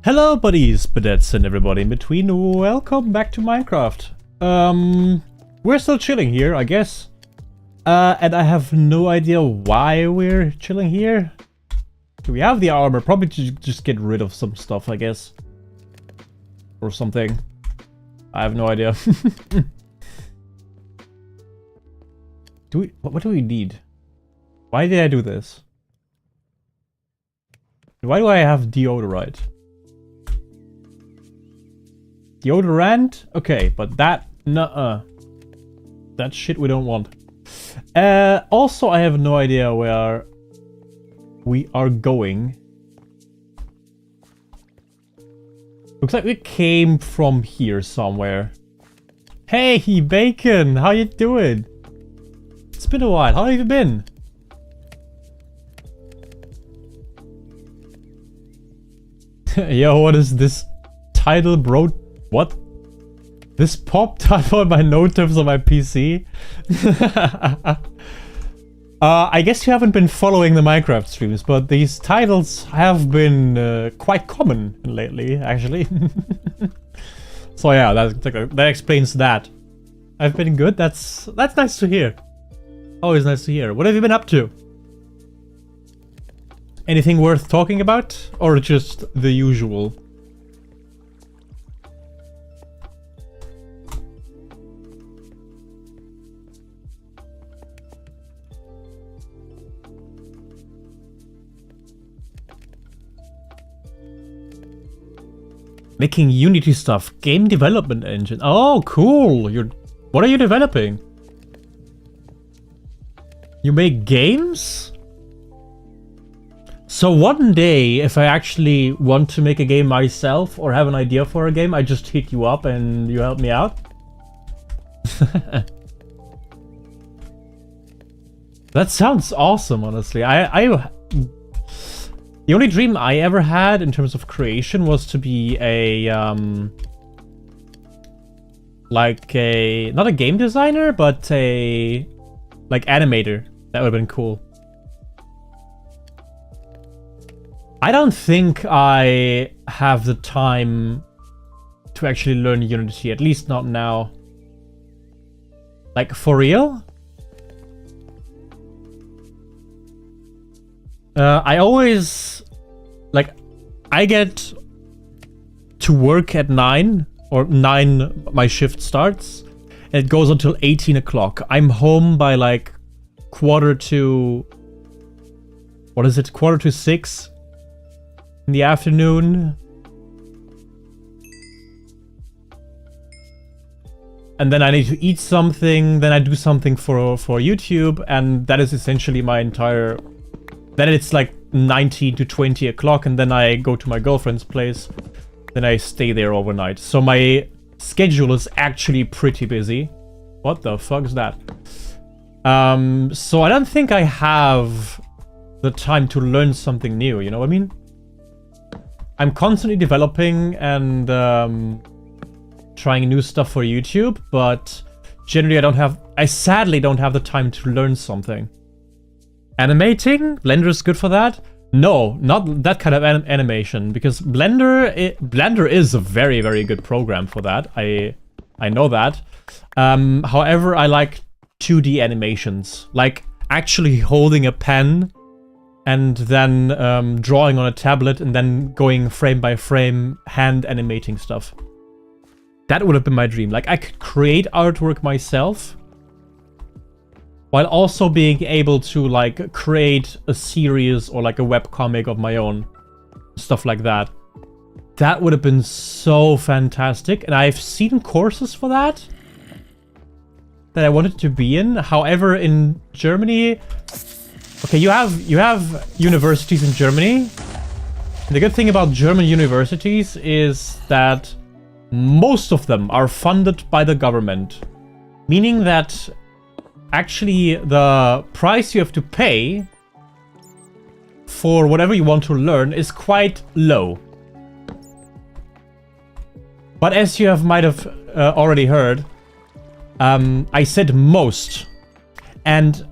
Hello buddies, Badettes and everybody in between, welcome back to Minecraft. We're still chilling here, I guess. And I have no idea why we're chilling here. We have the armor, probably to just get rid of some stuff, I guess. Or something. I have no idea. What do we need? Why did I do this? Why do I have deodorant? Deodorant? Okay, but that... nuh-uh. That shit we don't want. Also, I have no idea where we are going. Looks like we came from here somewhere. Hey, Bacon! How you doing? It's been a while. How have you been? Yo, what is this title, bro? What? This popped up on my note tabs on my PC? I guess you haven't been following the Minecraft streams, but these titles have been quite common lately, actually. So yeah, that explains that. I've been good. That's nice to hear. Always nice to hear. What have you been up to? Anything worth talking about, or just the usual? Making Unity stuff, game development engine. Oh, cool! What are you developing? You make games? So one day, if I actually want to make a game myself or have an idea for a game, I just hit you up and you help me out? That sounds awesome, honestly. The only dream I ever had in terms of creation was to be a, not a game designer, but a, animator. That would have been cool. I don't think I have the time to actually learn Unity, at least not now. Like, for real? I always, I get to work at 9, or 9 my shift starts, and it goes until 18 o'clock. I'm home by quarter to 6 in the afternoon. And then I need to eat something, then I do something for YouTube, and that is essentially my entire... Then it's 19 to 20 o'clock, and then I go to my girlfriend's place. Then I stay there overnight. So my schedule is actually pretty busy. What the fuck is that? So I don't think I have the time to learn something new, you know what I mean? I'm constantly developing and trying new stuff for YouTube, but generally I sadly don't have the time to learn something. Animating? Blender is good for that? No, not that kind of animation, because Blender is a very, very good program for that. I know that. However, I like 2D animations, like actually holding a pen and then drawing on a tablet and then going frame by frame, hand animating stuff. That would have been my dream. Like, I could create artwork myself, while also being able to, create a series or, a webcomic of my own. Stuff like that. That would have been so fantastic. And I've seen courses for that I wanted to be in. However, in Germany... Okay, you have universities in Germany. The good thing about German universities is that most of them are funded by the government. Meaning that... Actually, the price you have to pay for whatever you want to learn is quite low. But as you might have already heard, I said most. And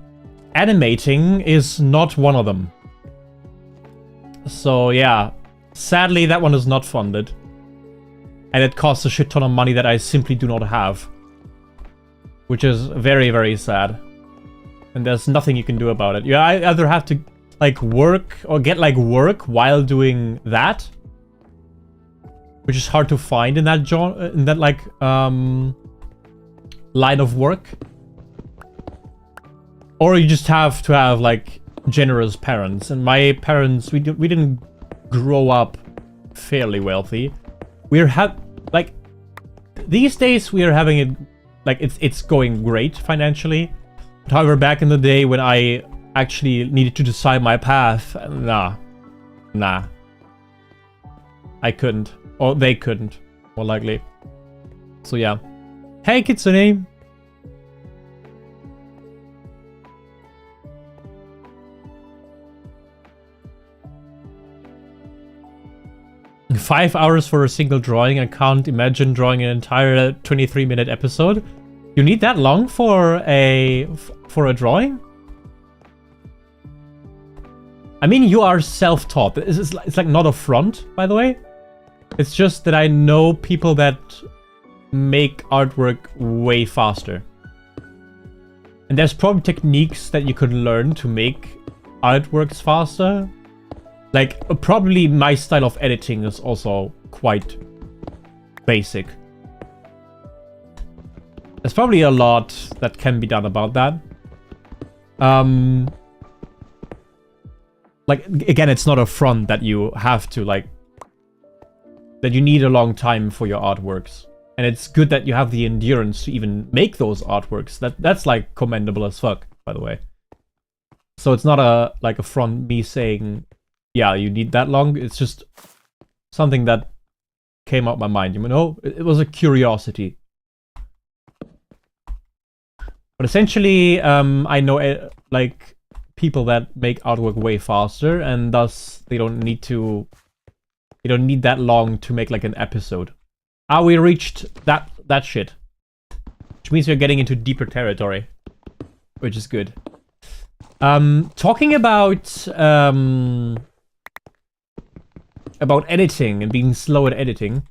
animating is not one of them. So yeah, Sadly, that one is not funded. And it costs a shit ton of money that I simply do not have. Which is very, very sad. And there's nothing you can do about it. I either have to, like, work or get, like, work while doing that. Which is hard to find in that line of work. Or you just have to have, like, generous parents. And my parents, we didn't grow up fairly wealthy. Like, these days we are having it, like, it's going great financially. But however, back in the day when I actually needed to decide my path, nah. I couldn't. Or they couldn't, more likely. So yeah. Hey, Kitsune! Five hours for a single drawing. I can't imagine drawing an entire 23-minute episode. You need that long for a drawing? I mean, you are self-taught. It's like not a front, by the way. It's just that I know people that make artwork way faster. And there's probably techniques that you could learn to make artworks faster. Like, probably my style of editing is also quite basic. There's probably a lot that can be done about that. Like, again, it's not a front that you have to, like, that you need a long time for your artworks. And it's good that you have the endurance to even make those artworks. That's like commendable as fuck, by the way. So it's not a front me saying, yeah, you need that long. It's just something that came out my mind. You know, it was a curiosity. But essentially, I know like people that make artwork way faster, and thus they don't need that long to make like an episode. We reached that shit, which means we're getting into deeper territory, which is good. Talking about editing and being slow at editing,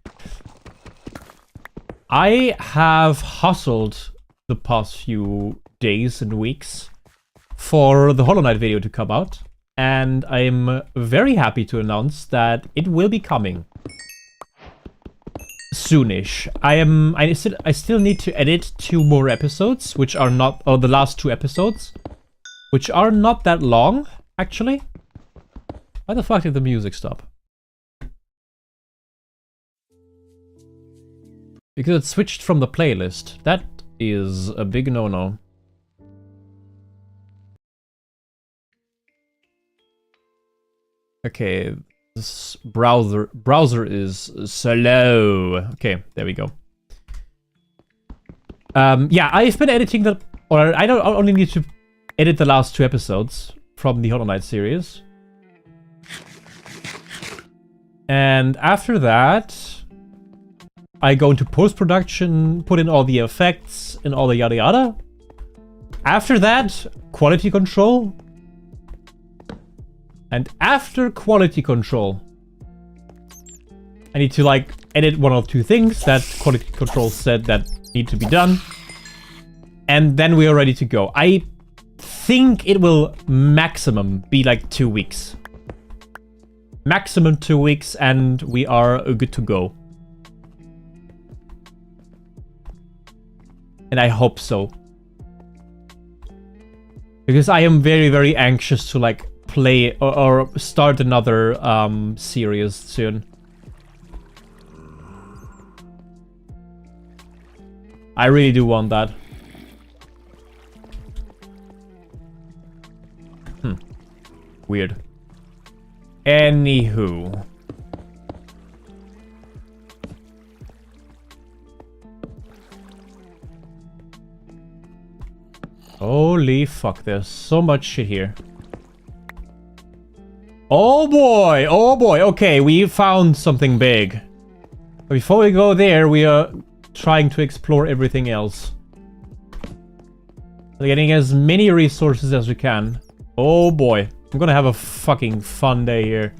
I have hustled the past few days and weeks for the Hollow Knight video to come out, and I'm very happy to announce that it will be coming soonish. I still need to edit 2 more episodes, which are not, or the last 2 episodes, which are not that long, actually. Why the fuck did the music stop? Because it switched from the playlist. That is a big no-no. Okay, this browser is slow. Okay, there we go. Yeah, I've been editing I only need to edit the last 2 episodes from the Hollow Knight series. And after that, I go into post-production, put in all the effects and all the yada yada. After that, quality control. And after quality control, I need to like edit 1 or 2 things that quality control said that need to be done. And then we are ready to go. I think it will maximum be like 2 weeks. Maximum 2 weeks and we are good to go. And I hope so. Because I am very, very anxious to like play or start another series soon. I really do want that. Weird. Anywho. Holy fuck, there's so much shit here. Oh boy, okay, we found something big. But before we go there, we are trying to explore everything else. We're getting as many resources as we can. Oh boy, I'm gonna have a fucking fun day here.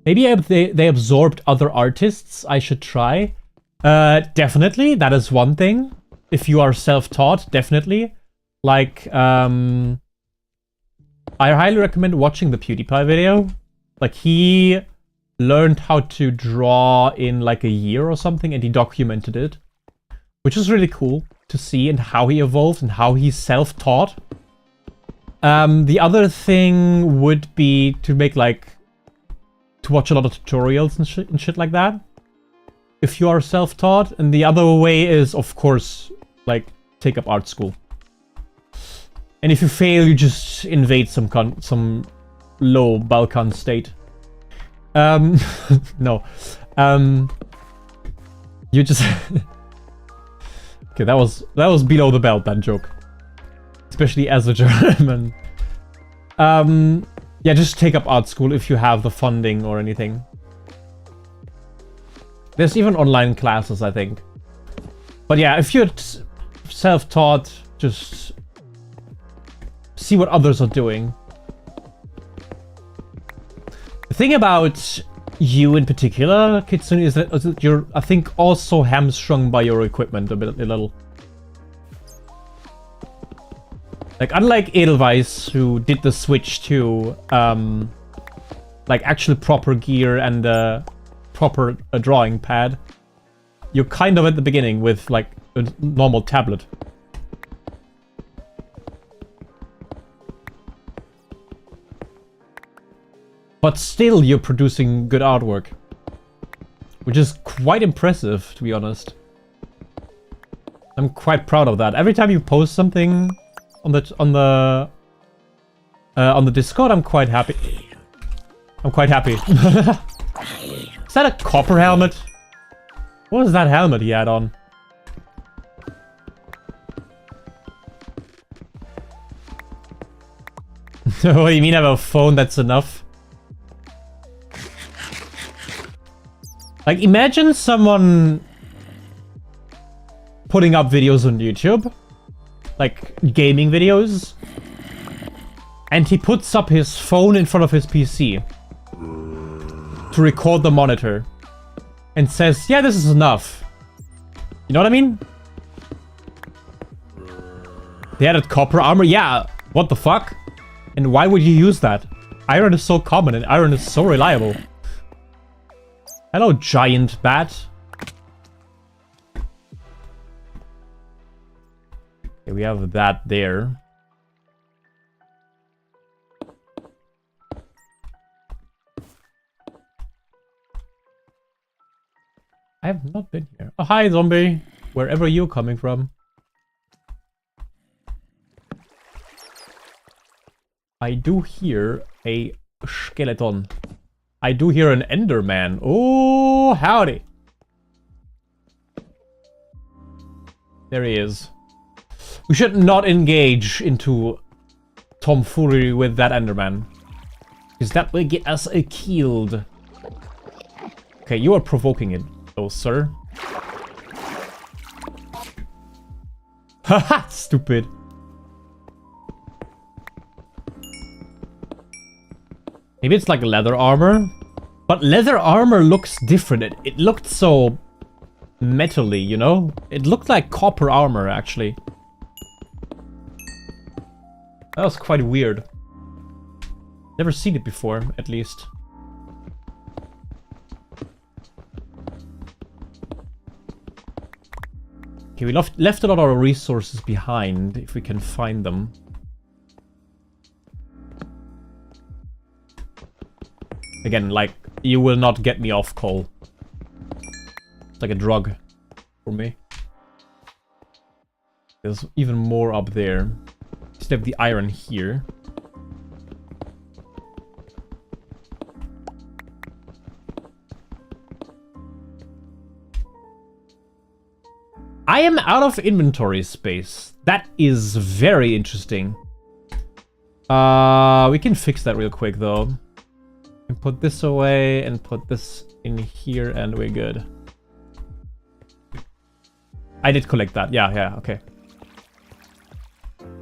Maybe they absorbed other artists. I should try. Definitely, that is one thing. If you are self-taught, definitely. Like, I highly recommend watching the PewDiePie video. Like, he learned how to draw in like a year or something, and he documented it. Which is really cool to see, and how he evolved, and how he's self-taught. The other thing would be to make like... to watch a lot of tutorials and shit like that. If you are self-taught. And the other way is, of course, like, take up art school. And if you fail, you just invade some low Balkan state. No. You just... Okay, that was below the belt, that joke. Especially as a German. Yeah, just take up art school if you have the funding or anything. There's even online classes, I think. But yeah, if you're self-taught, just see what others are doing. The thing about you in particular, Kitsune, is that you're, I think, also hamstrung by your equipment a little. Like, unlike Edelweiss, who did the switch to, like, actual proper gear and a proper drawing pad, you're kind of at the beginning with, like, a normal tablet. But still, you're producing good artwork. Which is quite impressive, to be honest. I'm quite proud of that. Every time you post something on the Discord, I'm quite happy. I'm quite happy. Is that a copper helmet? What is that helmet he had on? What do you mean I have a phone that's enough? Like, imagine someone putting up videos on YouTube. Like, gaming videos. And he puts up his phone in front of his PC. To record the monitor. And says, yeah, this is enough. You know what I mean? They added copper armor? Yeah, what the fuck? And why would you use that? Iron is so common and iron is so reliable. Hello, giant bat. Okay, we have that there. I have not been here. Oh, hi, zombie. Wherever you're coming from. I do hear a skeleton. I do hear an Enderman. Oh, howdy. There he is. We should not engage into tomfoolery with that Enderman. Because that will get us killed. Okay, you are provoking it, though, sir. Haha, stupid. Maybe it's like leather armor. But leather armor looks different. It looked so metal-y, you know? It looked like copper armor, actually. That was quite weird. Never seen it before, at least. Okay, we left a lot of resources behind, if we can find them. Again, like, you will not get me off coal. It's like a drug for me. There's even more up there. Just have the iron here. I am out of inventory space. That is very interesting. We can fix that real quick, though. And put this away and put this in here and we're good. I did collect that. Yeah, okay.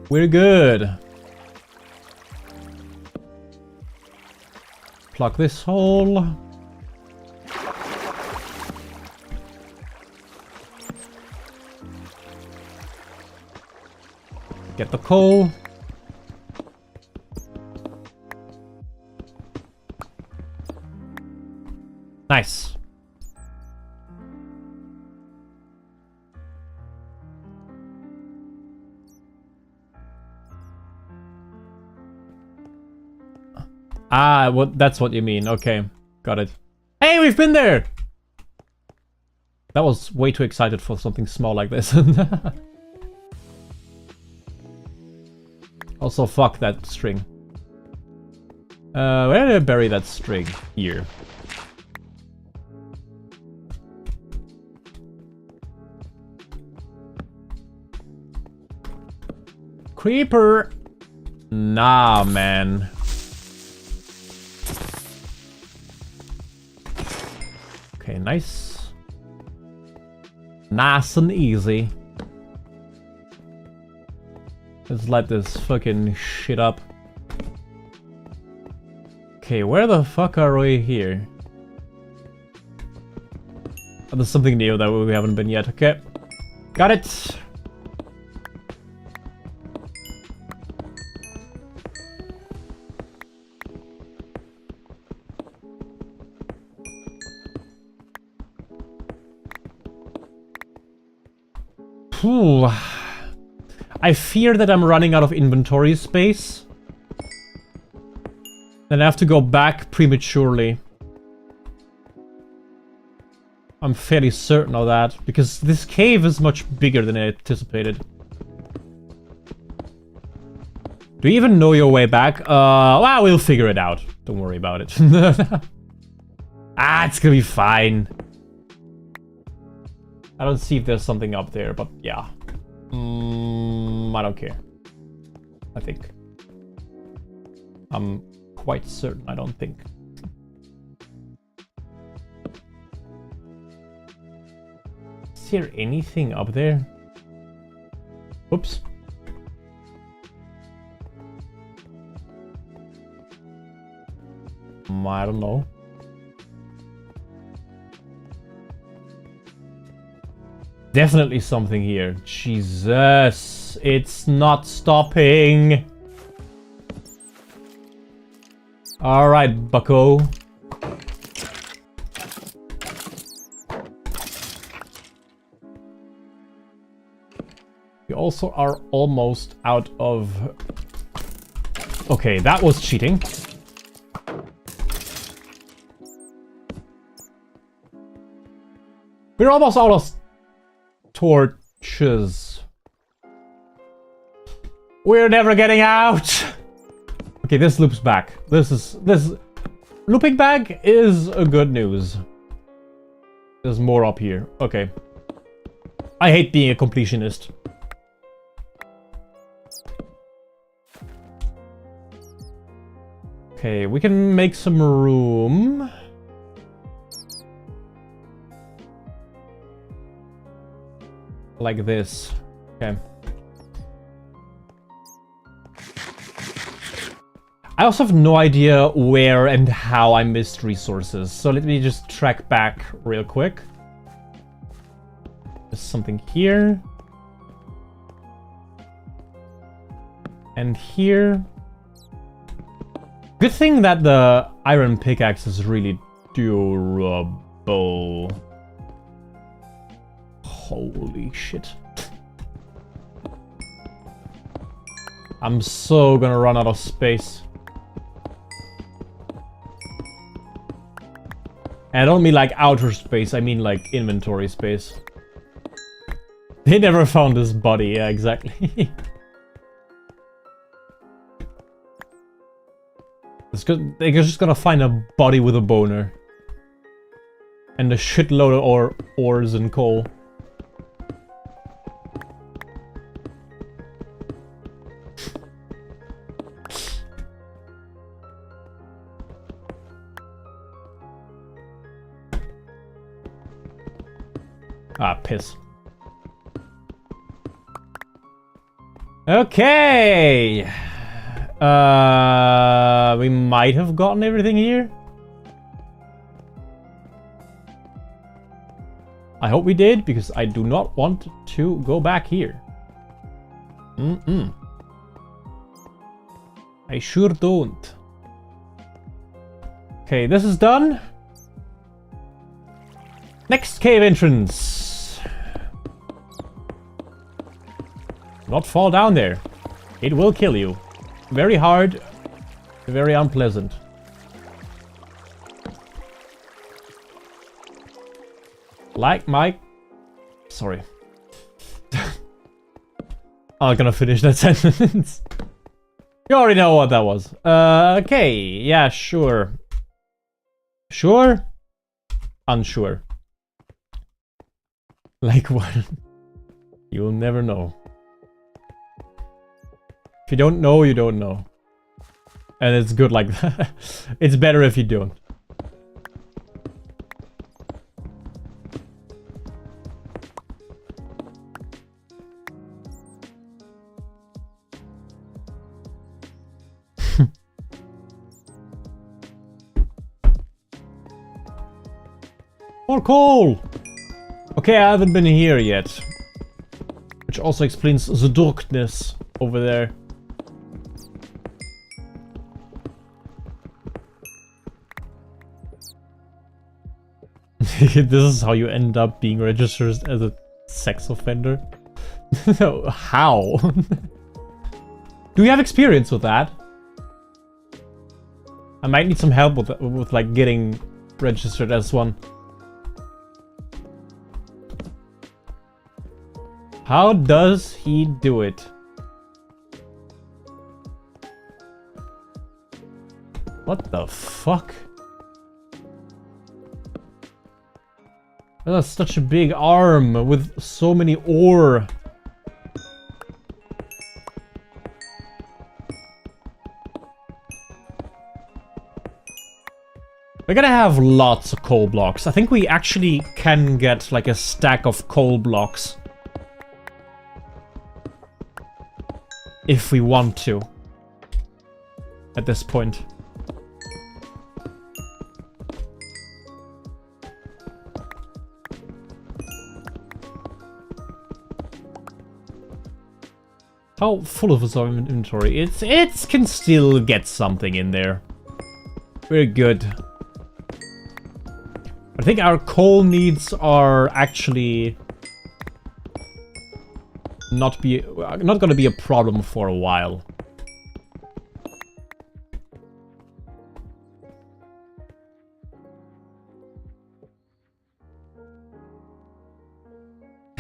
We're good. Plug this hole. Get the coal. Nice. Ah, that's what you mean. Okay, got it. Hey, we've been there! That was way too excited for something small like this. Also, fuck that string. Where did I bury that string? Here. Creeper! Nah, man. Okay, nice. Nice and easy. Let's light this fucking shit up. Okay, where the fuck are we here? Oh, there's something new that we haven't been yet. Okay. Got it! Ooh. I fear that I'm running out of inventory space. Then I have to go back prematurely. I'm fairly certain of that, because this cave is much bigger than I anticipated. Do you even know your way back? Well, we'll figure it out. Don't worry about it. It's gonna be fine. I don't see if there's something up there, but yeah. I don't care. I think. I'm quite certain I don't think. Is there anything up there? Oops. I don't know. Definitely something here. Jesus, it's not stopping. All right, bucko. We also are almost out of... Okay, that was cheating. We're almost out of torches. We're never getting out. Okay, this loops back. This looping back is a good news. There's more up here. Okay. I hate being a completionist. Okay, we can make some room. Like this. Okay. I also have no idea where and how I missed resources, so let me just track back real quick. There's something here. And here. Good thing that the iron pickaxe is really durable. Holy shit. I'm so gonna run out of space. And I don't mean like outer space, I mean like inventory space. They never found this body, yeah, exactly. They're just gonna find a body with a boner. And a shitload of ores and coal. Ah, piss. Okay. We might have gotten everything here. I hope we did, because I do not want to go back here. I sure don't. Okay, this is done. Next cave entrance. Not fall down there. It will kill you. Very hard. Very unpleasant. Like Mike. Sorry. I'm not gonna finish that sentence. You already know what that was. Okay. Yeah, sure. Sure? Unsure. Like what? You'll never know. If you don't know, you don't know. And it's good like that. It's better if you don't. More coal! Okay, I haven't been here yet. Which also explains the darkness over there. This is how you end up being registered as a sex offender. How? Do you have experience with that? I might need some help with like getting registered as one. How does he do it? What the fuck? That's such a big arm with so many ore. We're gonna have lots of coal blocks. I think we actually can get like a stack of coal blocks. If we want to. At this point. How full of our inventory? It can still get something in there. We're good. I think our coal needs are actually not gonna be a problem for a while.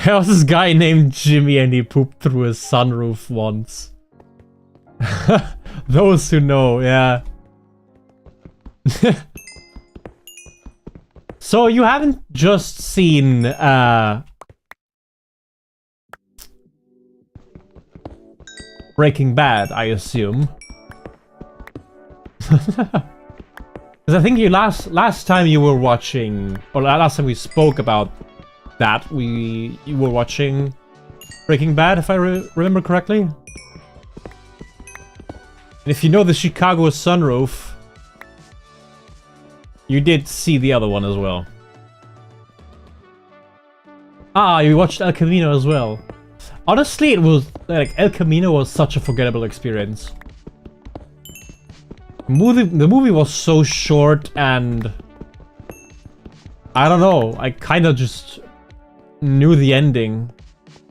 There was this guy named Jimmy and he pooped through his sunroof once. Those who know, yeah. So you haven't just seen Breaking Bad, I assume. Because I think you last time you were watching, or last time we spoke about that, you were watching Breaking Bad, if I remember correctly. And if you know the Chicago sunroof, you did see the other one as well. Ah, you watched El Camino as well. Honestly, it was like El Camino was such a forgettable experience. The movie was so short and I don't know, I kind of just knew the ending,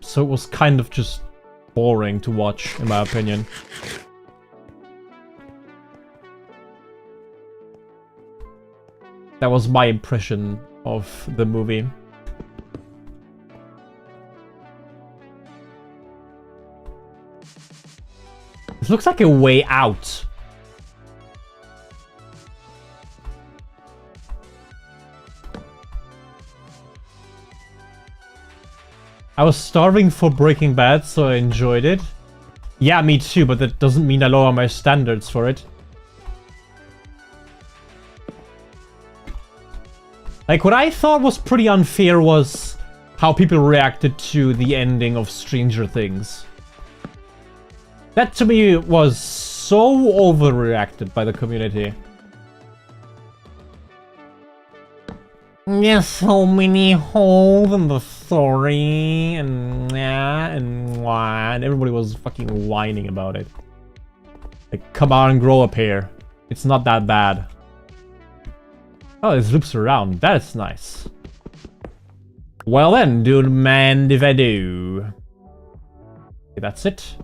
so it was kind of just boring to watch, in my opinion. That was my impression of the movie. This looks like a way out. I was starving for Breaking Bad, so I enjoyed it. Yeah, me too, but that doesn't mean I lower my standards for it. Like, what I thought was pretty unfair was how people reacted to the ending of Stranger Things. That to me was so overreacted by the community. There's so many holes in the story, and yeah, and why, and everybody was fucking whining about it. Like, come on, grow up here. It's not that bad. Oh, this loops around. That's nice. Well then, dude, man, if I do. Okay, that's it.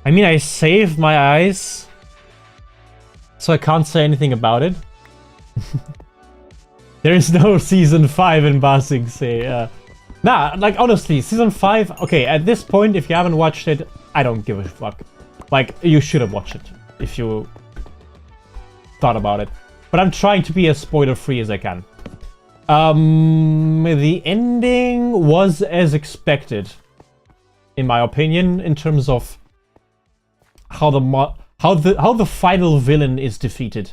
I mean, I saved my eyes, so I can't say anything about it. There is no season 5 in Ba Sing Se. Nah, like, honestly, season 5... Okay, at this point, if you haven't watched it, I don't give a fuck. Like, you should have watched it, if you thought about it. But I'm trying to be as spoiler-free as I can. The ending was as expected, in my opinion, in terms of how the final villain is defeated.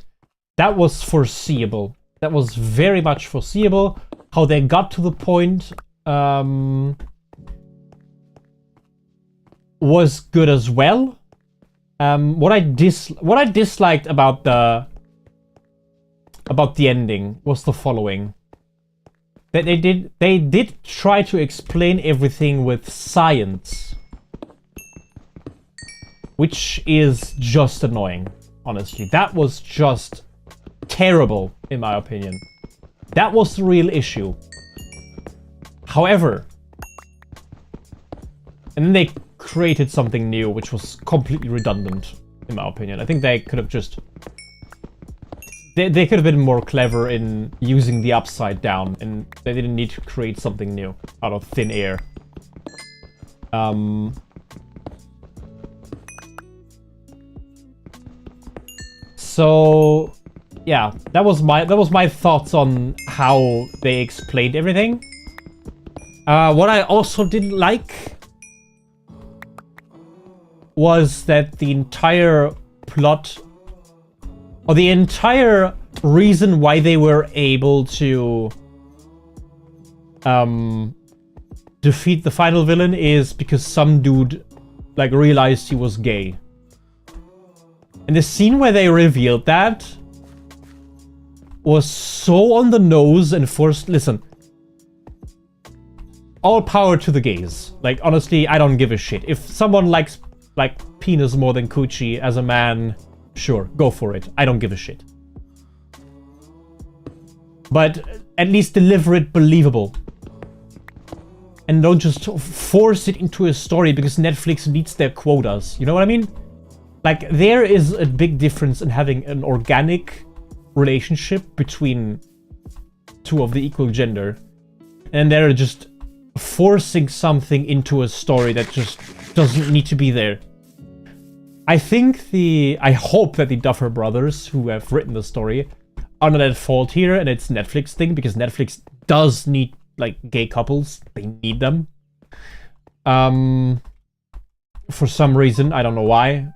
That was foreseeable. That was very much foreseeable. How they got to the point was good as well. What I disliked about the ending was the following. That they did try to explain everything with science. Which is just annoying, honestly. That was just terrible, in my opinion. That was the real issue. However, and then they created something new, which was completely redundant, in my opinion. I think they could have just... They could have been more clever in using the upside down, and they didn't need to create something new out of thin air. So, yeah, that was my thoughts on how they explained everything. What I also didn't like was that the entire plot, or the entire reason why they were able to defeat the final villain is because some dude, like, realized he was gay. And the scene where they revealed that was so on the nose and forced... Listen. All power to the gays. Like, honestly, I don't give a shit. If someone likes, like, penis more than coochie as a man, sure, go for it. I don't give a shit. But at least deliver it believable. And don't just force it into a story because Netflix needs their quotas. You know what I mean? Like, there is a big difference in having an organic relationship between two of the equal gender. And they're just forcing something into a story that just doesn't need to be there. I hope that the Duffer Brothers, who have written the story, are not at fault here, and it's Netflix thing, because Netflix does need, like, gay couples. They need them. For some reason, I don't know why.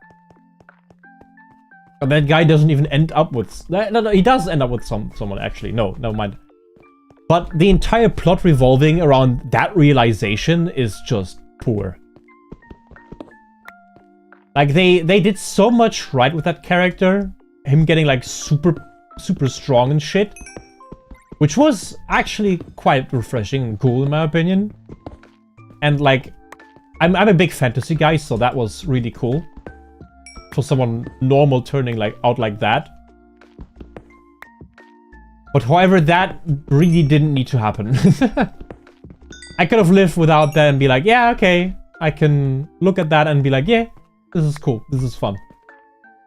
That guy doesn't even end up with... No, he does end up with someone, actually. No, never mind. But the entire plot revolving around that realization is just poor. Like, they did so much right with that character. Him getting, like, super strong and shit. Which was actually quite refreshing and cool, in my opinion. And, like, I'm a big fantasy guy, so that was really cool. For someone normal turning out like that. But however, that really didn't need to happen. I could have lived without that and be like, yeah, okay. I can look at that and be like, yeah, this is cool. This is fun.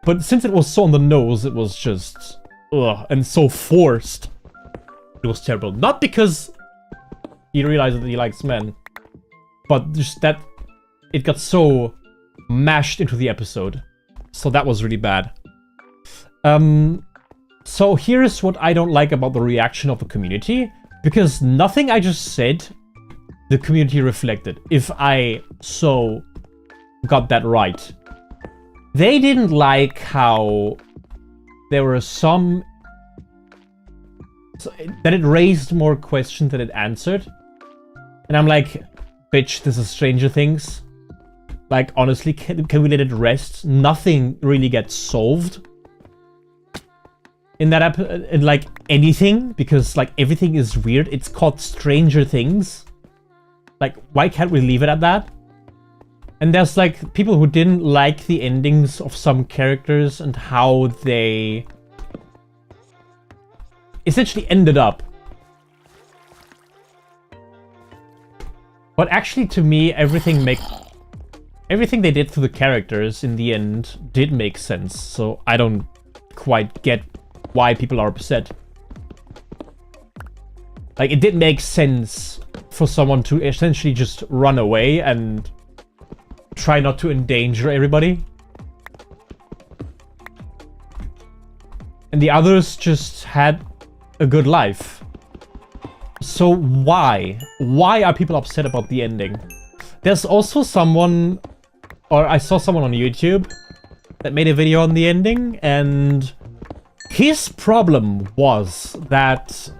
But since it was so on the nose, it was just... ugh, and so forced. It was terrible. Not because he realized that he likes men. But just that it got so mashed into the episode. So that was really bad. So here's what I don't like about the reaction of the community. Because nothing I just said, the community reflected. If I so got that right. They didn't like how there were some... that it raised more questions than it answered. And I'm like, bitch, this is Stranger Things. Like, honestly, can we let it rest? Nothing really gets solved in that in like anything, because like everything is weird. It's called Stranger Things. Like, why can't we leave it at that? And there's like people who didn't like the endings of some characters and how they essentially ended up. But actually, to me, everything they did to the characters in the end did make sense. So I don't quite get why people are upset. Like, it did make sense for someone to essentially just run away and try not to endanger everybody. And the others just had a good life. So why? Why are people upset about the ending? There's also someone, or I saw someone on YouTube that made a video on the ending, and his problem was that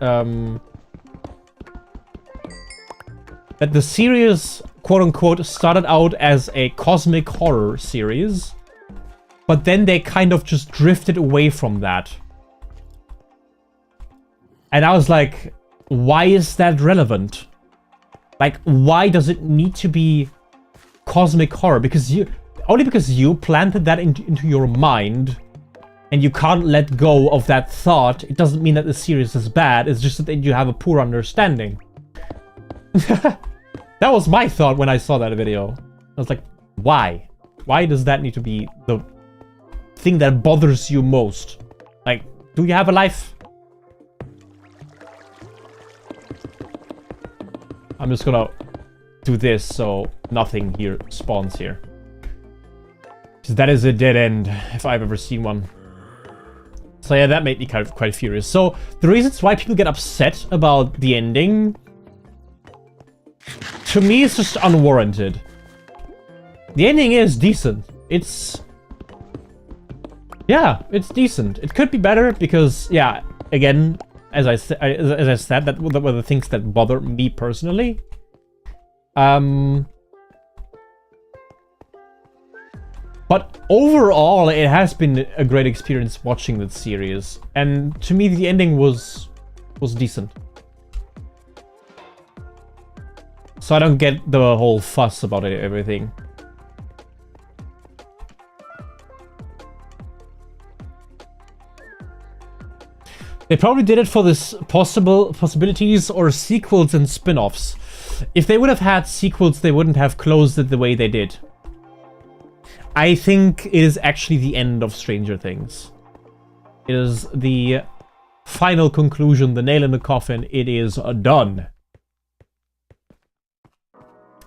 that the series, quote-unquote, started out as a cosmic horror series, but then they kind of just drifted away from that. And I was like, why is that relevant? Like, why does it need to be cosmic horror? Because only because you planted that into your mind and you can't let go of that thought, it doesn't mean that the series is bad. It's just that you have a poor understanding. That was my thought when I saw that video. I was like, why? Why does that need to be the thing that bothers you most? Like, do you have a life? I'm just gonna do this so nothing here spawns here. Because that is a dead end, if I've ever seen one. So yeah, that made me quite furious. So, the reasons why people get upset about the ending, to me, it's just unwarranted. The ending is decent. Yeah, it's decent. It could be better because, yeah, again, as I said, that were the things that bother me personally. But overall, it has been a great experience watching that series, and to me, the ending was decent. So I don't get the whole fuss about everything. They probably did it for this possibilities or sequels and spin-offs. If they would have had sequels, they wouldn't have closed it the way they did. I think it is actually the end of Stranger Things. It is the final conclusion, the nail in the coffin. It is done.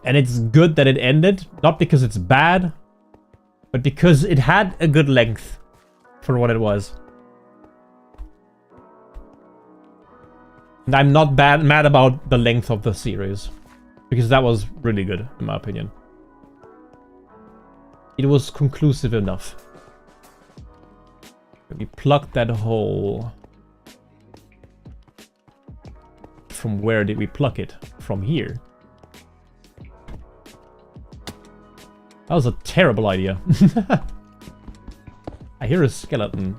And it's good that it ended, not because it's bad, but because it had a good length for what it was. And I'm not mad about the length of the series, because that was really good, in my opinion. It was conclusive enough. We plugged that hole. From where did we pluck it? From here. That was a terrible idea. I hear a skeleton.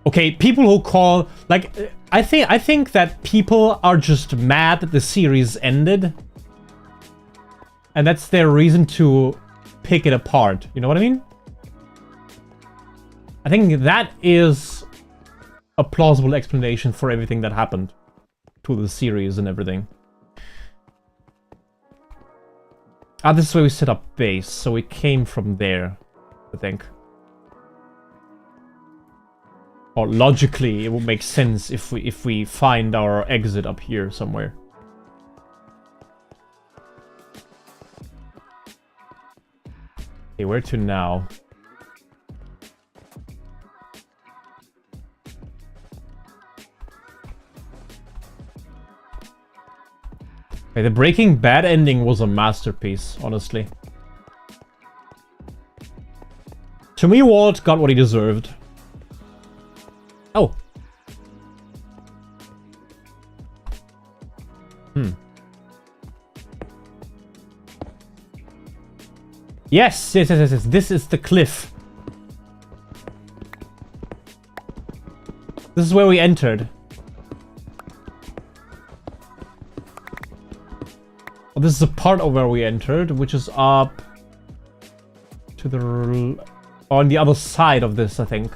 Okay, people who call, like, I think that people are just mad that the series ended, and that's their reason to pick it apart. You know what I mean? I think that is a plausible explanation for everything that happened to the series and everything. Ah, this is where we set up base, so we came from there, I think. Or logically, it would make sense if we find our exit up here somewhere. Okay, where to now? Okay, the Breaking Bad ending was a masterpiece, honestly. To me, Walt got what he deserved. Yes. This is the cliff. This is where we entered. Well, this is a part of where we entered, which is up to the... on the other side of this, I think.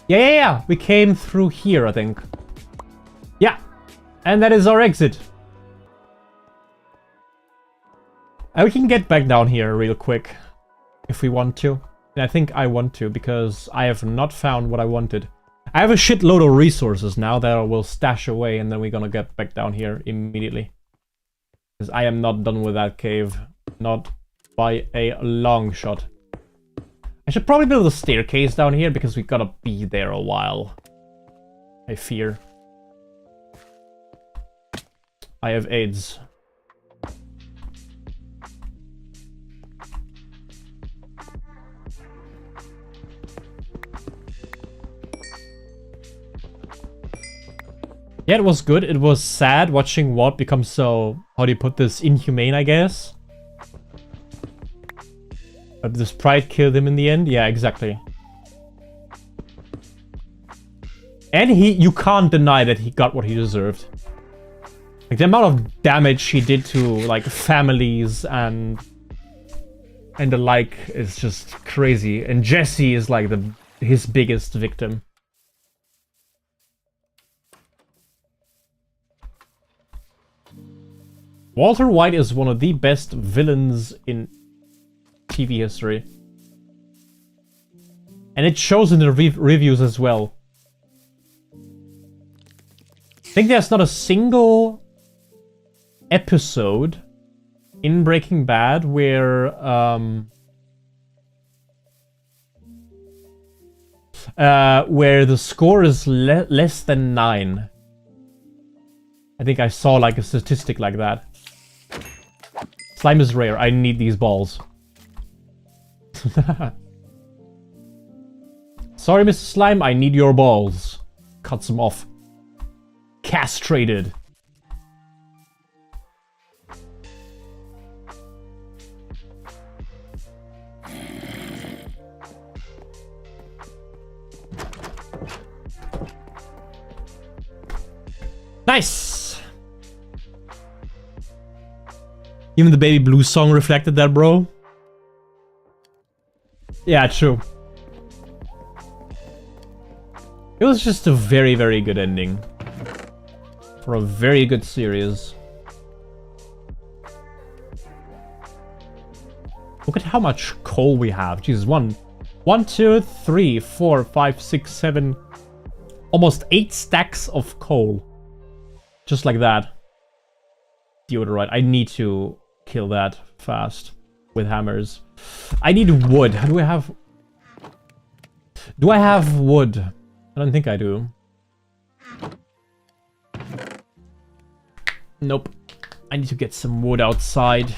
Yeah. We came through here, I think. Yeah. And that is our exit. And we can get back down here real quick. If we want to. And I think I want to, because I have not found what I wanted. I have a shitload of resources now that I will stash away, and then we're gonna get back down here immediately. Because I am not done with that cave. Not by a long shot. I should probably build a staircase down here, because we gotta be there a while. I fear. I have AIDS. Yeah, it was good. It was sad watching Walt become so, how do you put this, inhumane, I guess. But this pride killed him in the end? Yeah, exactly. And you can't deny that he got what he deserved. Like, the amount of damage he did to, like, families and the like is just crazy. And Jesse is, like, his biggest victim. Walter White is one of the best villains in TV history. And it shows in the reviews as well. I think there's not a single episode in Breaking Bad where the score is less than 9. I think I saw like a statistic like that. Slime is rare. I need these balls. Sorry, Mr. Slime. I need your balls. Cuts them off. Castrated. Nice! Even the Baby Blue song reflected that, bro. Yeah, true. It was just a very, very good ending. For a very good series. Look at how much coal we have. Jesus, 1, 2, 3, 4, 5, 6, 7... almost 8 stacks of coal. Just like that. Deodorite. I need to kill that fast with hammers. I need wood. How do I have... do I have wood? I don't think I do. Nope. I need to get some wood outside.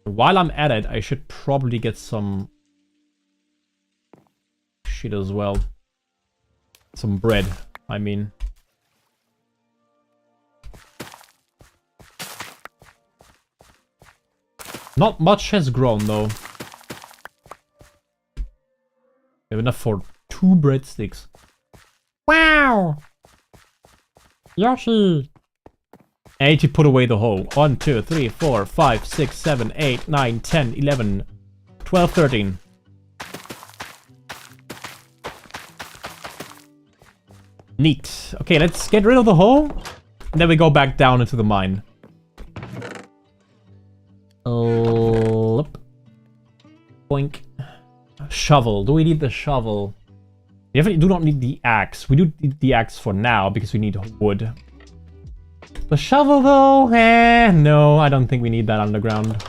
While I'm at it, I should probably get some shit as well. Some bread, I mean. Not much has grown, though. We have enough for 2 breadsticks. Wow! Yoshi! I need to put away the hole. 1, 2, 3, 4, 5, 6, 7, 8, 9, 10, 11, 12, 13. Neat. Okay, let's get rid of the hole. And then we go back down into the mine. Boink. Shovel. Do we need the shovel? We definitely do not need the axe. We do need the axe for now because we need wood. The shovel though? No, I don't think we need that underground.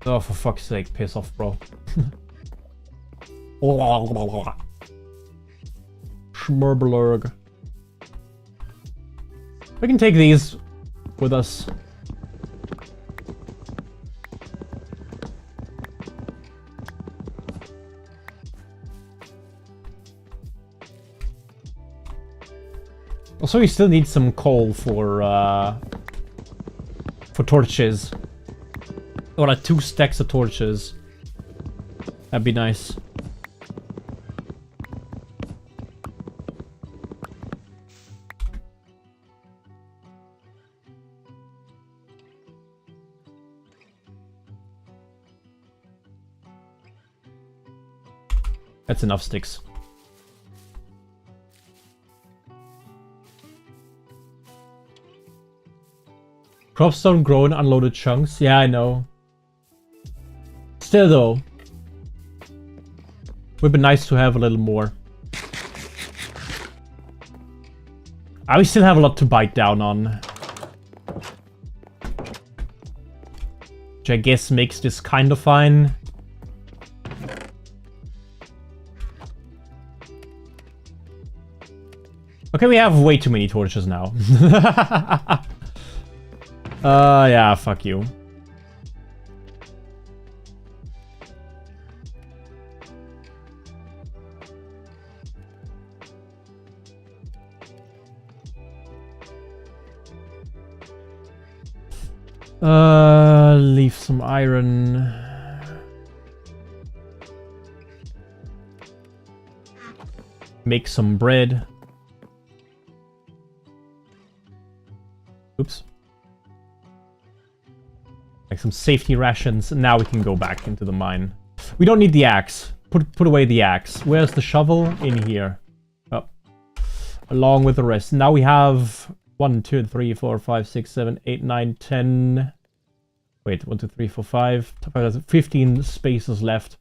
Oh, for fuck's sake, piss off, bro. Schmerblurg. We can take these with us. Also, we still need some coal for torches. Or like 2 stacks of torches. That'd be nice. That's enough sticks. Crops don't grow in unloaded chunks. Yeah, I know. Still though, would be nice to have a little more. We still have a lot to bite down on. Which I guess makes this kind of fine. Okay, we have way too many torches now. Yeah, fuck you. Leave some iron. Make some bread. Oops. Like some safety rations. Now we can go back into the mine. We don't need the axe. Put away the axe. Where's the shovel? In here. Oh. Along with the rest. Now we have 1, 2, 3, 4, 5, 6, 7, 8, 9, 10. Wait, 1, 2, 3, 4, 5. 15 spaces left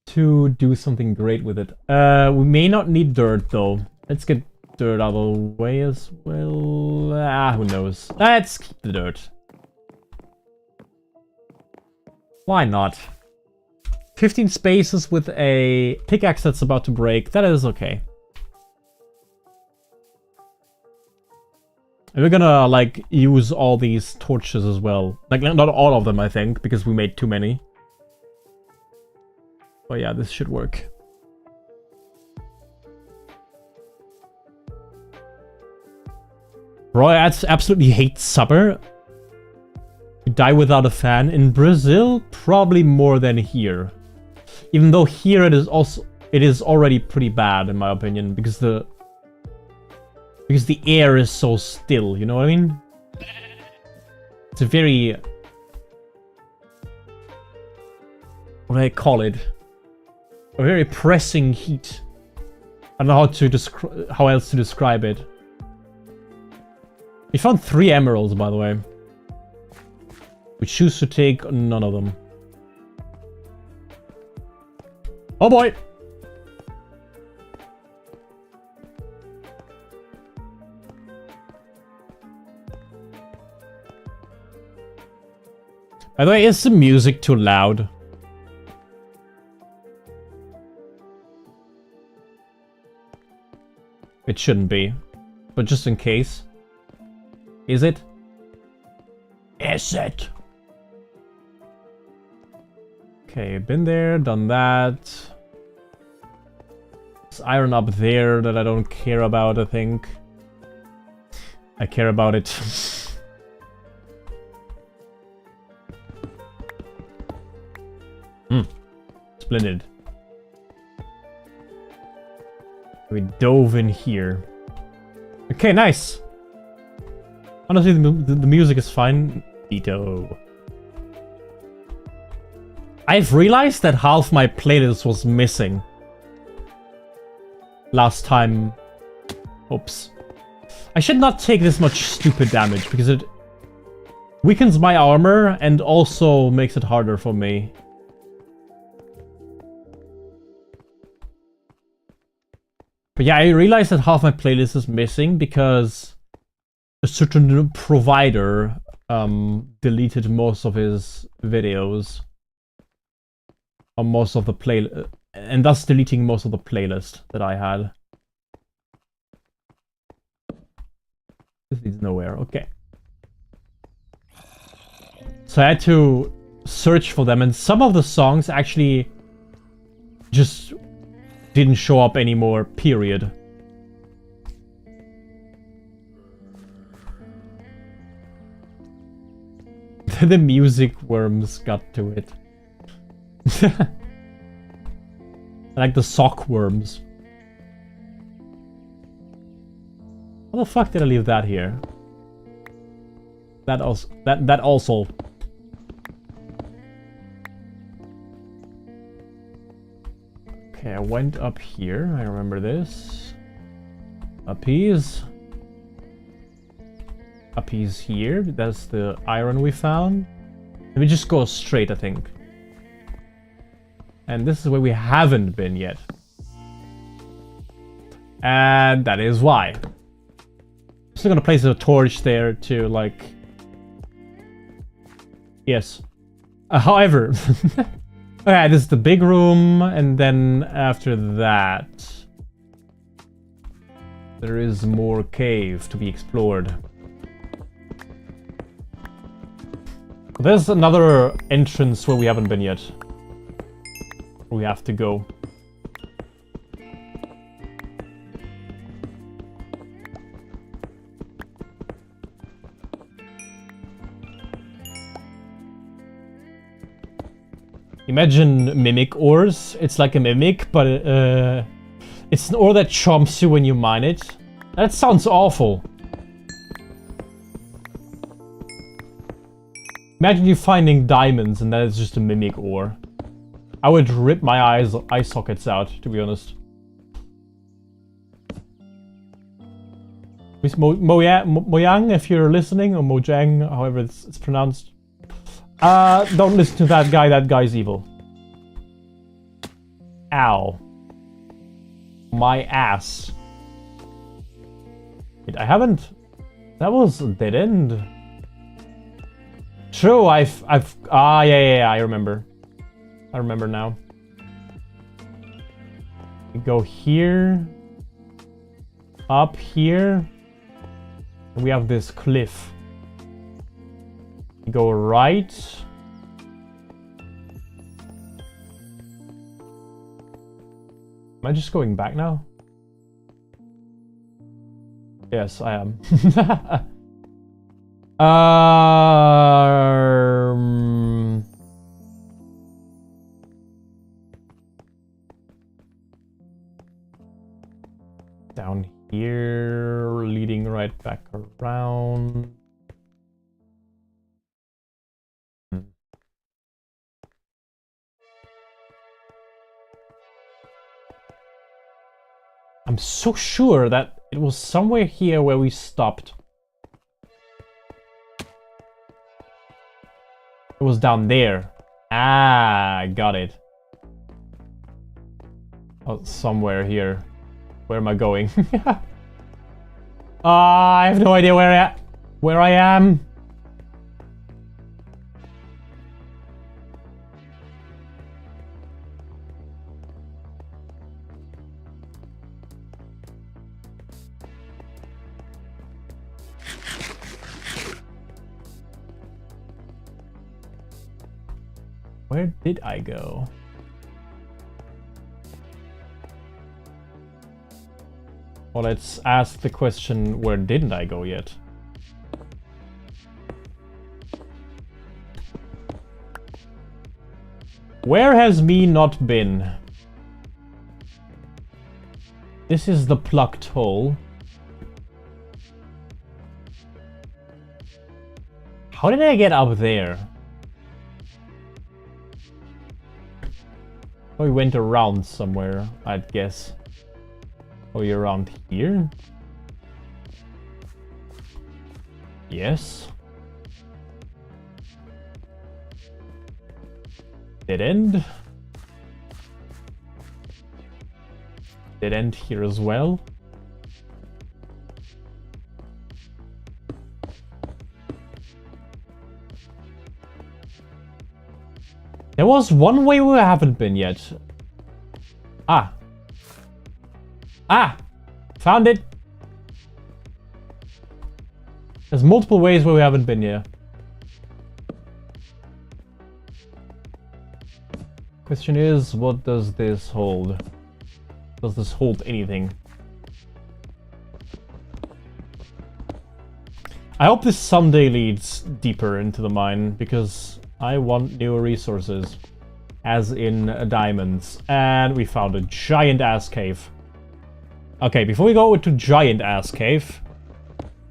to do something great with it. We may not need dirt though. Let's get dirt out of the way as well. Who knows? Let's keep the dirt. Why not? 15 spaces with a pickaxe that's about to break. That is okay. And we're gonna, like, use all these torches as well. Like, not all of them, I think, because we made too many. But yeah, this should work. Bro, I absolutely hate summer. You die without a fan. In Brazil, probably more than here. Even though here it is already pretty bad, in my opinion, because the air is so still, you know what I mean? It's a very... what do I call it? A very pressing heat. I don't know how else to describe it. We found 3 emeralds, by the way. We choose to take none of them. Oh boy! By the way, is the music too loud? It shouldn't be. But just in case. Is it? Is it? Okay, been there, done that. There's iron up there that I don't care about, I think. I care about it. Splendid. We dove in here. Okay, nice. Honestly, the music is fine. Dito. I've realized that half my playlist was missing. Last time. Oops. I should not take this much stupid damage, because it weakens my armor and also makes it harder for me. But yeah, I realized that half my playlist is missing because a certain provider deleted most of his videos. Or most of the and thus deleting most of the playlist that I had. leads nowhere. Okay. So I had to search for them, and some of the songs actually just didn't show up anymore, period. The music worms got to it. Like the sock worms. How the fuck did I leave that here? That also. Okay, I went up here. I remember this. Appease. Appease here. That's the iron we found. Let me just go straight, I think. And this is where we haven't been yet. And that is why. I'm still gonna place a torch there to, like... Yes. However... Okay, this is the big room, and then after that... There is more cave to be explored. There's another entrance where we haven't been yet. We have to go. Imagine mimic ores. It's like a mimic, but it's an ore that chomps you when you mine it. That sounds awful. Imagine you finding diamonds and that is just a mimic ore. I would rip my eye sockets out, to be honest. Miss Mojang, if you're listening, or Mojang, however it's pronounced. Don't listen to that guy's evil. Ow. My ass. Wait, I haven't... That was a dead end. True, yeah, I remember. I remember now. We go here. Up here. And we have this cliff. We go right. Am I just going back now? Yes, I am. Down here, leading right back around. I'm so sure that it was somewhere here where we stopped. It was down there. Ah, I got it. Oh, somewhere here. Where am I going? I have no idea where I am. Where did I go? Well, let's ask the question, where didn't I go yet? Where has me not been? This is the plucked hole. How did I get up there? Oh, we went around somewhere, I'd guess. Oh, you're around here? Yes. Dead end. Dead end here as well. There was one way we haven't been yet. Ah. Ah! Found it! There's multiple ways where we haven't been here. Question is, what does this hold? Does this hold anything? I hope this someday leads deeper into the mine, because I want new resources. As in diamonds. And we found a giant-ass cave. Okay, before we go to giant-ass cave,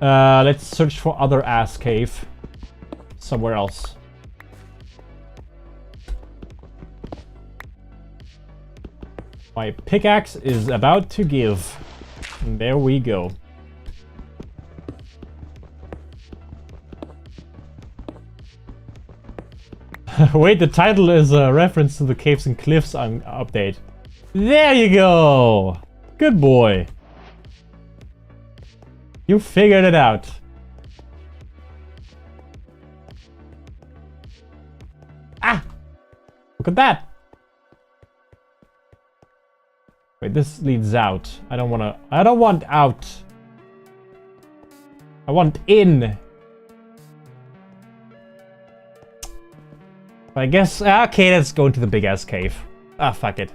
let's search for other ass cave somewhere else. My pickaxe is about to give. And there we go. Wait, the title is a reference to the Caves and Cliffs update. There you go! Good boy. You figured it out. Ah! Look at that! Wait, this leads out. I don't want out. I want in. I guess, okay, let's go into the big-ass cave. Ah, fuck it.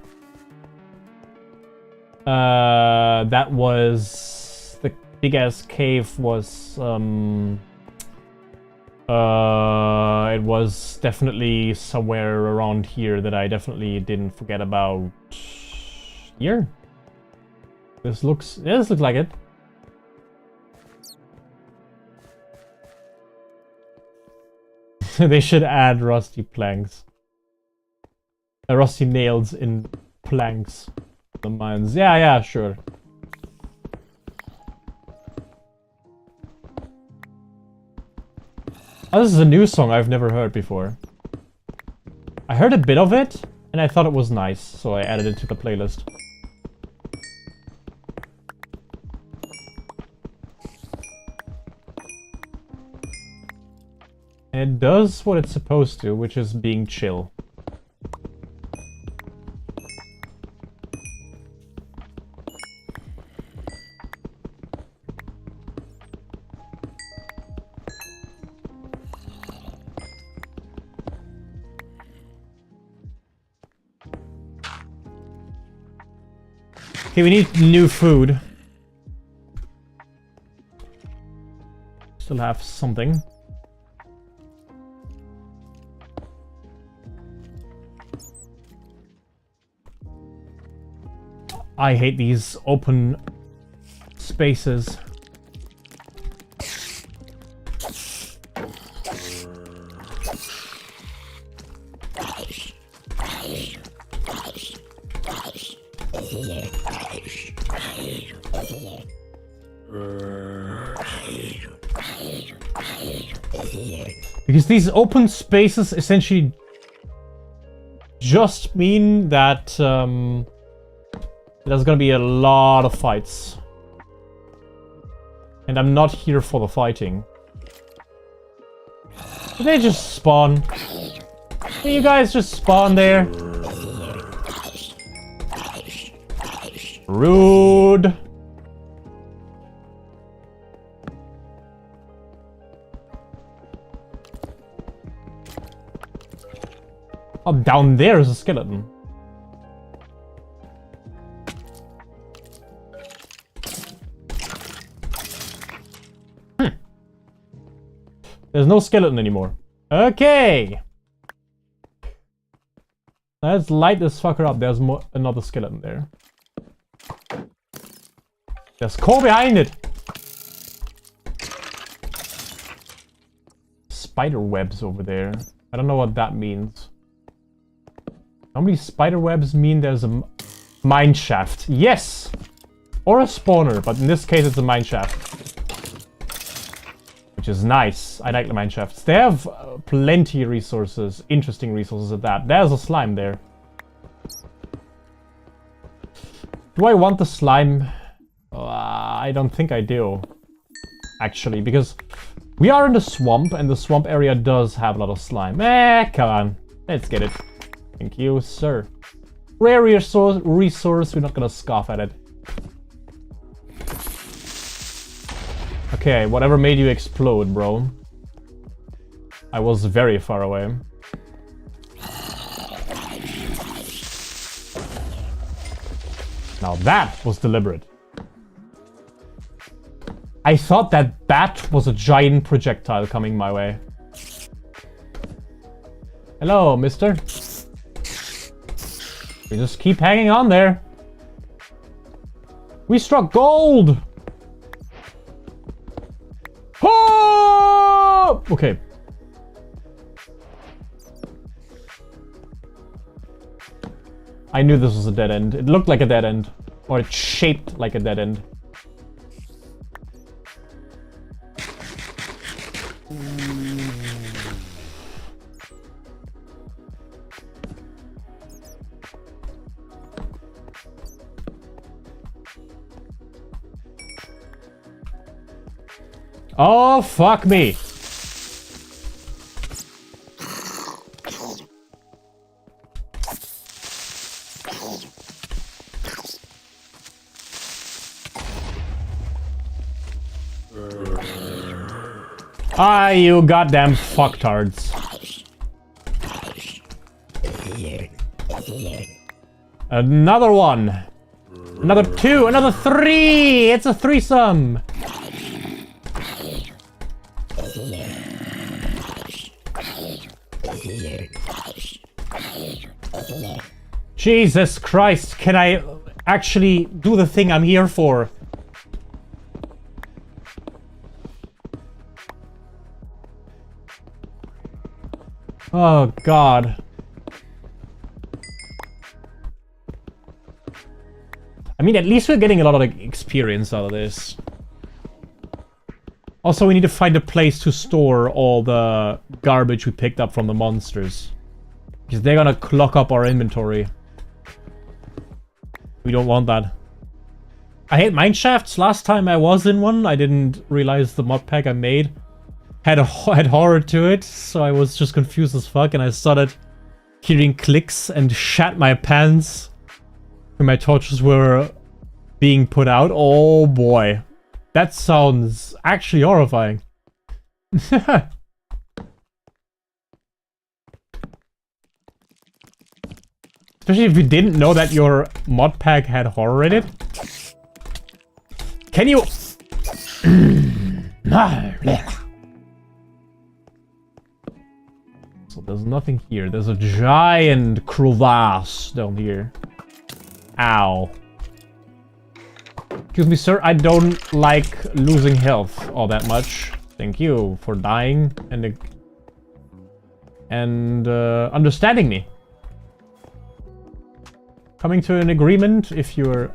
That was... The big-ass cave was, it was definitely somewhere around here that I definitely didn't forget about. Here? This looks like it. They should add rusty planks. Rusty nails in planks. The mines. Yeah, sure. Oh, this is a new song I've never heard before. I heard a bit of it, and I thought it was nice, so I added it to the playlist. And it does what it's supposed to, which is being chill. Okay, we need new food. Still have something. I hate these open spaces. Because these open spaces essentially just mean that there's gonna be a lot of fights. And I'm not here for the fighting. Did they just spawn? Can you guys just spawn there? Rude. Oh, down there is a skeleton. There's no skeleton anymore. Okay. Let's light this fucker up. There's another skeleton there. There's coal behind it. Spider webs over there. I don't know what that means. Normally spider webs mean there's a mine shaft. Yes! Or a spawner, but in this case it's a mine shaft. Which is nice. I like the mine shafts. They have plenty of resources. Interesting resources at that. There's a slime there. Do I want the slime? I don't think I do. Actually, because we are in the swamp, and the swamp area does have a lot of slime. Come on. Let's get it. Thank you, sir. Rare resource, we're not gonna scoff at it. Okay, whatever made you explode, bro. I was very far away. Now that was deliberate. I thought that bat was a giant projectile coming my way. Hello, mister. We just keep hanging on there. We struck gold! Oh! Okay. I knew this was a dead end. It looked like a dead end. Or it shaped like a dead end. Oh, fuck me. Ah, you goddamn fucktards. Another one. Another two. Another three. It's a threesome. Jesus Christ, can I actually do the thing I'm here for? Oh, God. I mean, at least we're getting a lot of like, experience out of this. Also, we need to find a place to store all the garbage we picked up from the monsters. Because they're gonna clock up our inventory. We don't want that. I hate mineshafts. Last time I was in one, I didn't realize the mod pack I made had horror to it, so I was just confused as fuck, and I started hearing clicks and shat my pants when my torches were being put out. Oh boy. That sounds actually horrifying. Especially if you didn't know that your mod pack had horror in it. Can you... So there's nothing here. There's a giant crevasse down here. Ow. Excuse me, sir. I don't like losing health all that much. Thank you for dying and understanding me. Coming to an agreement if you're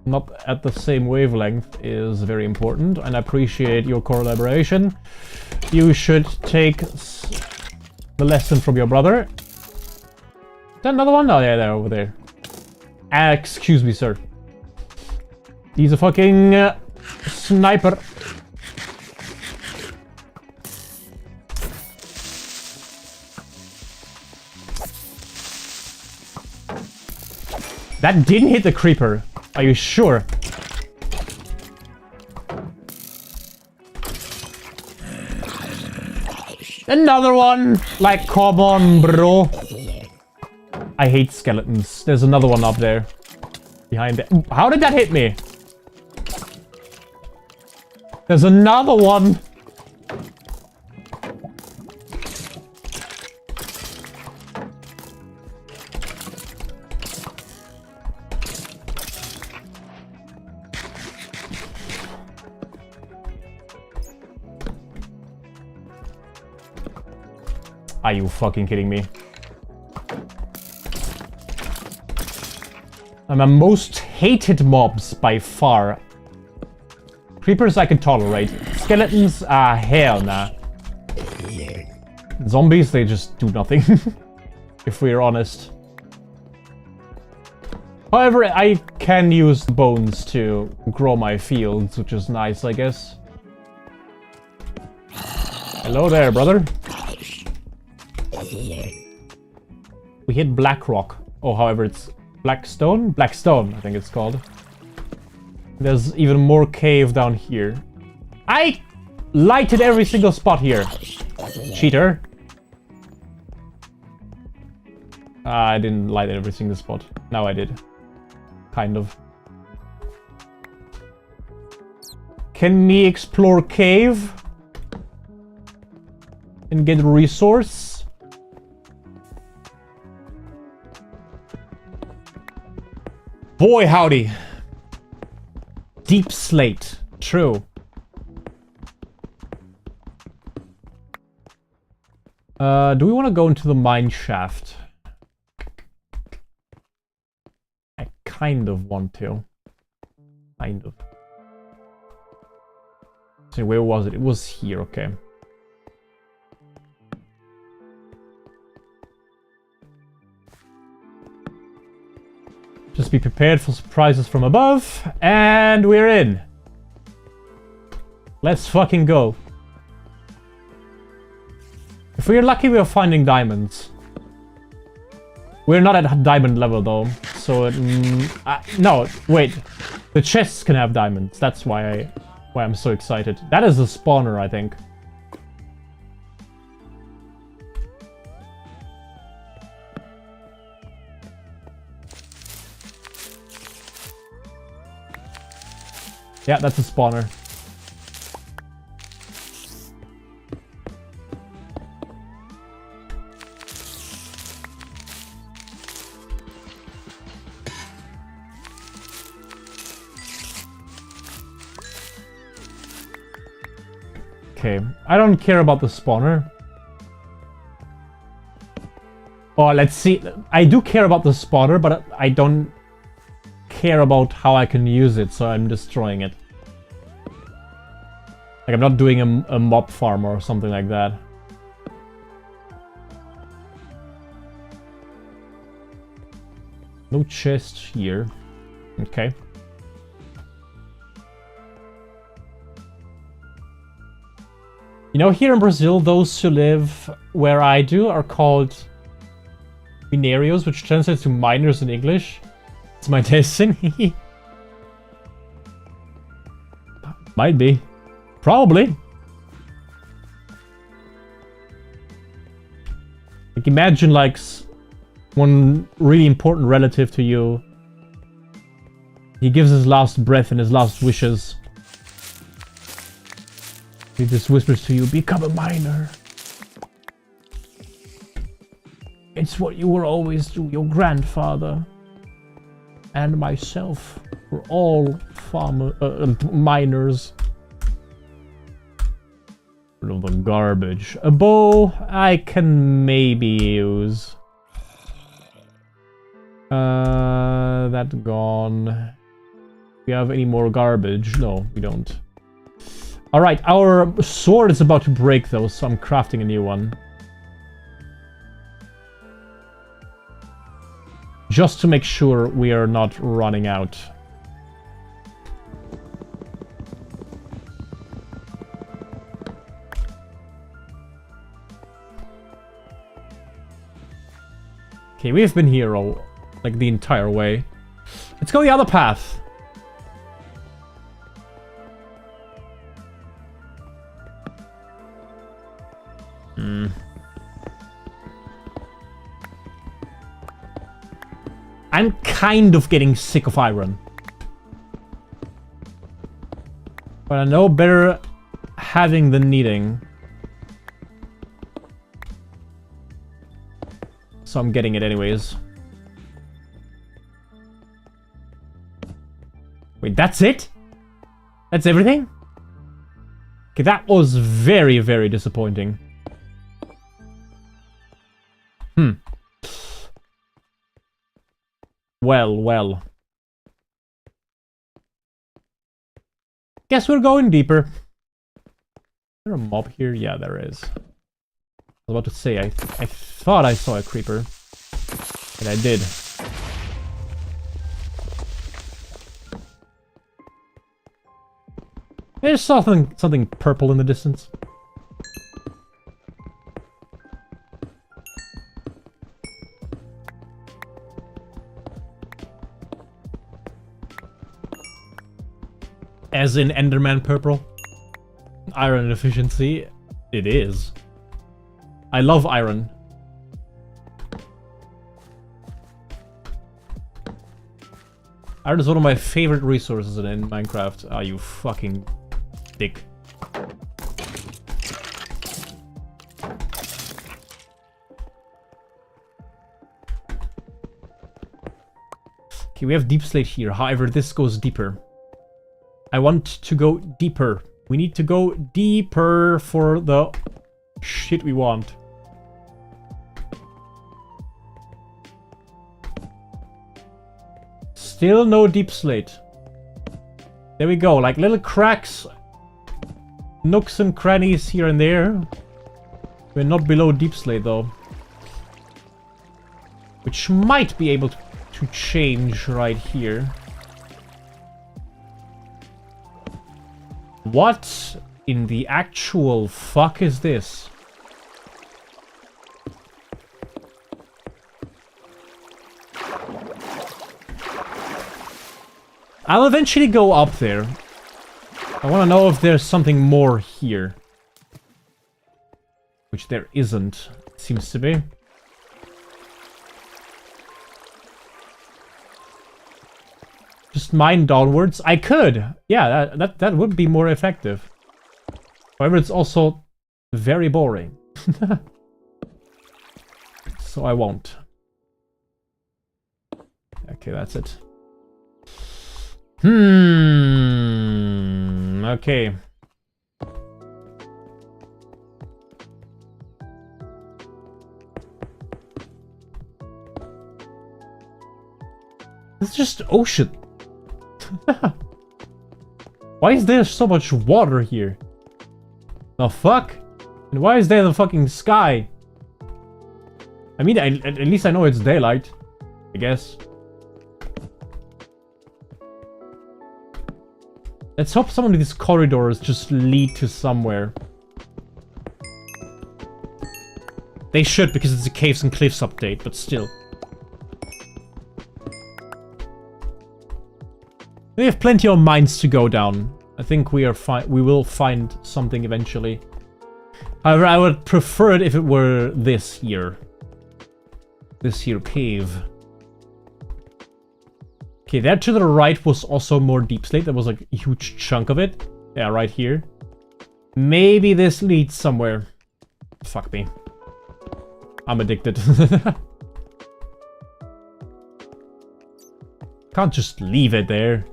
not at the same wavelength is very important, and I appreciate your collaboration. You should take the lesson from your brother. Is that another one? Oh, yeah, they're over there. Excuse me, sir. He's a fucking sniper. That didn't hit the creeper. Are you sure? Another one! Like, come on, bro. I hate skeletons. There's another one up there. Behind it. How did that hit me? There's another one! Are you fucking kidding me? I'm a most hated mobs by far. Creepers I can tolerate. Skeletons, hell nah. Zombies, they just do nothing. If we're honest. However, I can use bones to grow my fields, which is nice, I guess. Hello there, brother. We hit black rock. Oh, however, it's blackstone? Blackstone, I think it's called. There's even more cave down here. I lighted every single spot here. Cheater. I didn't light every single spot. Now I did. Kind of. Can me explore cave? And get resource? Boy howdy. Deep slate. True. Do we want to go into the mine shaft? I kind of want to. Kind of. So where was it? It was here, okay. Just be prepared for surprises from above. And we're in. Let's fucking go. If we're lucky, we're finding diamonds. We're not at diamond level, though. So, no, wait. The chests can have diamonds. That's why I'm so excited. That is a spawner, I think. Yeah, that's a spawner. Okay, I don't care about the spawner. Oh, let's see. I do care about the spawner, but I don't care about how I can use it, so I'm destroying it. Like, I'm not doing a mob farm or something like that. No chest here. Okay. You know, here in Brazil, those who live where I do are called minerios, which translates to miners in English. It's my destiny. Might be. Probably. Like, imagine, like, one really important relative to you. He gives his last breath and his last wishes. He just whispers to you, become a miner. It's what you will always do. Your grandfather and myself were all miners. Of the garbage. A bow I can maybe use. That's gone. Do we have any more garbage? No, we don't. Alright, our sword is about to break though, so I'm crafting a new one. Just to make sure we are not running out. Okay, we've been here all, like, the entire way. Let's go the other path. I'm kind of getting sick of iron. But I know better having than needing. So I'm getting it anyways. Wait, that's it? That's everything? Okay, that was very, very disappointing. Well. Guess we're going deeper. Is there a mob here? Yeah, there is. I was about to say, I thought I saw a creeper. And I did. There's something purple in the distance. As in Enderman purple. iron efficiency? It is. I love iron. Iron is one of my favorite resources in Minecraft. Ah, you fucking dick. Okay, we have deep slate here. However, this goes deeper. I want to go deeper. We need to go deeper for the shit we want. Still no deep slate. There we go, like little cracks, nooks and crannies here and there. We're not below deep slate though. Which might be able to change right here. What in the actual fuck is this? I'll eventually go up there. I want to know if there's something more here. Which there isn't, it seems to be. Just mine downwards. I could. Yeah, that would be more effective. However, it's also very boring. So I won't. Okay, that's it. Okay. It's just ocean. Why is there so much water here? The fuck? And why is there the fucking sky? I mean, at least I know it's daylight. I guess. Let's hope some of these corridors just lead to somewhere. They should, because it's a Caves and Cliffs update, but still. We have plenty of mines to go down. I think we are fine. We will find something eventually. However, I would prefer it if it were this here. This here cave. Okay, that to the right was also more deep slate. There was like a huge chunk of it. Yeah, right here. Maybe this leads somewhere. Fuck me. I'm addicted. Can't just leave it there.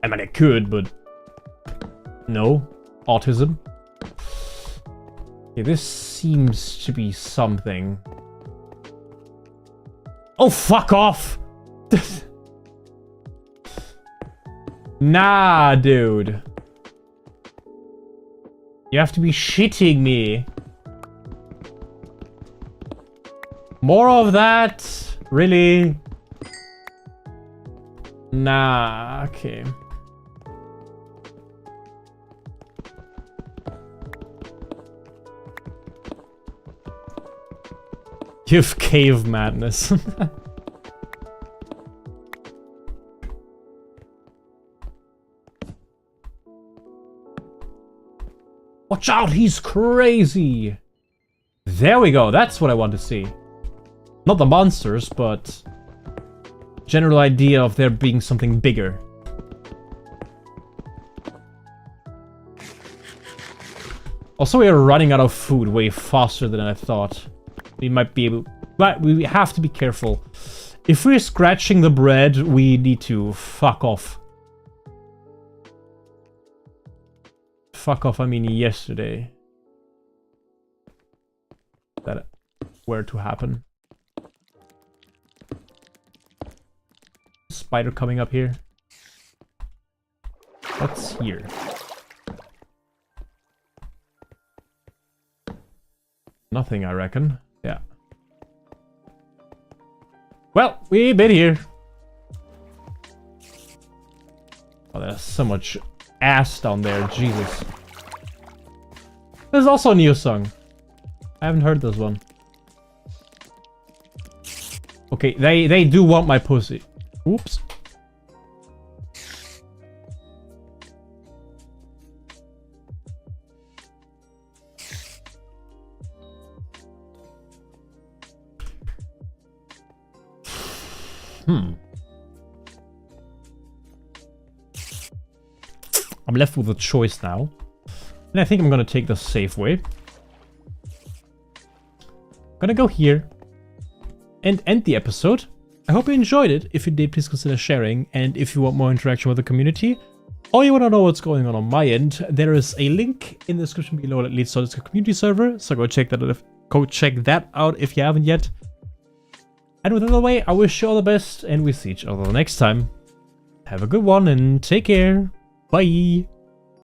I mean, I could, but... No. Autism. Okay, this seems to be something. Oh, fuck off! Nah, dude. You have to be shitting me. More of that? Really? Nah, okay. You've cave madness. Watch out, he's crazy! There we go, that's what I want to see. Not the monsters, but... general idea of there being something bigger. Also, we are running out of food way faster than I thought. We might be able... but we have to be careful. If we're scratching the bread, we need to fuck off. Fuck off, I mean yesterday. That were to happen. Spider coming up here. What's here? Nothing, I reckon. Yeah. Well, we've been here. Oh, there's so much ass down there, Jesus. There's also a new song. I haven't heard this one. Okay, they do want my pussy. Oops. I'm left with a choice now. And I think I'm gonna take the safe way. Gonna go here and end the episode. I hope you enjoyed it. If you did, please consider sharing. And if you want more interaction with the community, or you want to know what's going on my end, there is a link in the description below that leads to the community server. So go check that out if you haven't yet. And with that out of the way, I wish you all the best, and we see each other next time. Have a good one and take care. Bye.